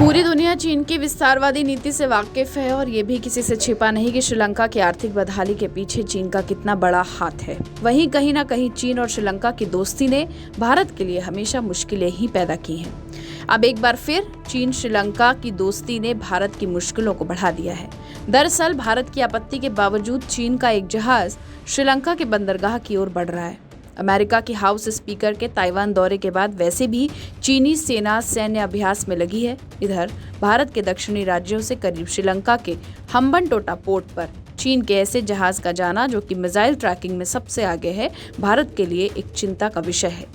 पूरी दुनिया चीन की विस्तारवादी नीति से वाकिफ है और ये भी किसी से छिपा नहीं कि श्रीलंका की आर्थिक बदहाली के पीछे चीन का कितना बड़ा हाथ है। वहीं कहीं ना कहीं चीन और श्रीलंका की दोस्ती ने भारत के लिए हमेशा मुश्किलें ही पैदा की हैं। अब एक बार फिर चीन श्रीलंका की दोस्ती ने भारत की मुश्किलों को बढ़ा दिया है। दरअसल भारत की आपत्ति के बावजूद चीन का एक जहाज श्रीलंका के बंदरगाह की ओर बढ़ रहा है। अमेरिका की हाउस स्पीकर के ताइवान दौरे के बाद वैसे भी चीनी सेना सैन्य अभ्यास में लगी है। इधर भारत के दक्षिणी राज्यों से करीब श्रीलंका के हम्बनटोटा पोर्ट पर चीन के ऐसे जहाज का जाना, जो कि मिसाइल ट्रैकिंग में सबसे आगे है, भारत के लिए एक चिंता का विषय है।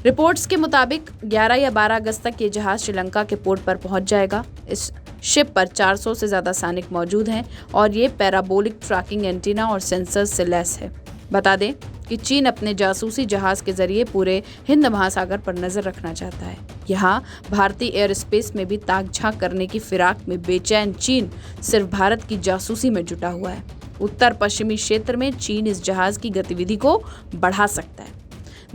रिपोर्ट्स के मुताबिक 11 या 12 अगस्त तक ये जहाज श्रीलंका के पोर्ट पर पहुंच जाएगा। इस शिप पर 400 से ज्यादा सैनिक मौजूद हैं और ये पैराबोलिक ट्रैकिंग एंटीना और सेंसर से लैस है। बता दें कि चीन अपने जासूसी जहाज के जरिए पूरे हिंद महासागर पर नजर रखना चाहता है। यहाँ भारतीय एयर स्पेस में भी ताक झांक करने की फिराक में बेचैन चीन सिर्फ भारत की जासूसी में जुटा हुआ है। उत्तर पश्चिमी क्षेत्र में चीन इस जहाज की गतिविधि को बढ़ा सकता है।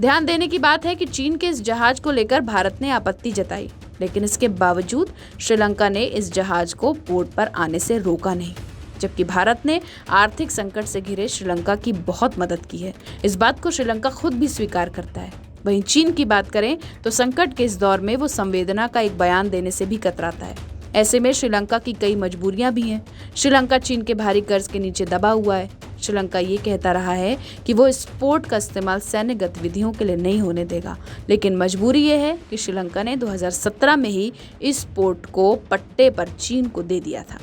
ध्यान देने की बात है कि चीन के इस जहाज को लेकर भारत ने आपत्ति जताई, लेकिन इसके बावजूद श्रीलंका ने इस जहाज को पोर्ट पर आने से रोका नहीं, जबकि भारत ने आर्थिक संकट से घिरे श्रीलंका की बहुत मदद की है। इस बात को श्रीलंका खुद भी स्वीकार करता है। वहीं चीन की बात करें तो संकट के इस दौर में वो संवेदना का एक बयान देने से भी कतराता है। ऐसे में श्रीलंका की कई मजबूरियां भी हैं। श्रीलंका चीन के भारी कर्ज के नीचे दबा हुआ है। श्रीलंका ये कहता रहा है कि वो इस पोर्ट का इस्तेमाल सैन्य गतिविधियों के लिए नहीं होने देगा, लेकिन मजबूरी ये है कि श्रीलंका ने 2017 में ही इस पोर्ट को पट्टे पर चीन को दे दिया था।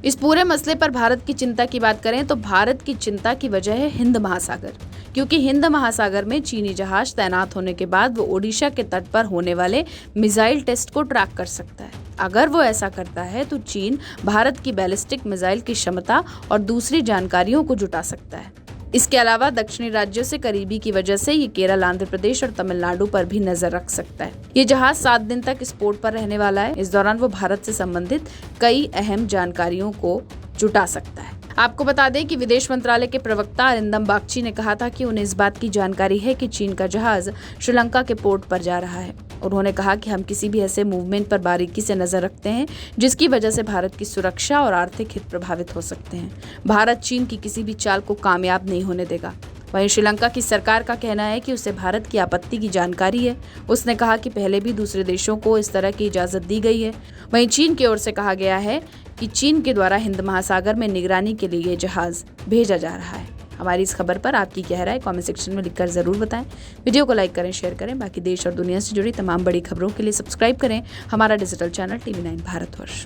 इस पूरे मसले पर भारत की चिंता की बात करें तो भारत की चिंता की वजह है हिंद महासागर, क्योंकि हिंद महासागर में चीनी जहाज तैनात होने के बाद वो ओडिशा के तट पर होने वाले मिसाइल टेस्ट को ट्रैक कर सकता है। अगर वो ऐसा करता है तो चीन भारत की बैलिस्टिक मिसाइल की क्षमता और दूसरी जानकारियों को जुटा सकता है। इसके अलावा दक्षिणी राज्यों से करीबी की वजह से ये केरल, आंध्र प्रदेश और तमिलनाडु पर भी नजर रख सकता है। ये जहाज 7 दिन तक इस पोर्ट पर रहने वाला है। इस दौरान वो भारत से संबंधित कई अहम जानकारियों को जुटा सकता है। आपको बता दें कि विदेश मंत्रालय के प्रवक्ता अरिंदम बागची ने कहा था कि उन्हें इस बात की जानकारी है कि चीन का जहाज श्रीलंका के पोर्ट पर जा रहा है। उन्होंने कहा कि हम किसी भी ऐसे मूवमेंट पर बारीकी से नजर रखते हैं जिसकी वजह से भारत की सुरक्षा और आर्थिक हित प्रभावित हो सकते हैं। भारत चीन की किसी भी चाल को कामयाब नहीं होने देगा। वहीं श्रीलंका की सरकार का कहना है कि उसे भारत की आपत्ति की जानकारी है। उसने कहा कि पहले भी दूसरे देशों को इस तरह की इजाजत दी गई है। वहीं चीन की ओर से कहा गया है कि चीन के द्वारा हिंद महासागर में निगरानी के लिए ये जहाज भेजा जा रहा है। हमारी इस खबर पर आपकी क्या राय कमेंट सेक्शन में लिखकर जरूर बताएं। वीडियो को लाइक करें, शेयर करें। बाकी देश और दुनिया से जुड़ी तमाम बड़ी खबरों के लिए सब्सक्राइब करें हमारा डिजिटल चैनल TV9 भारतवर्ष।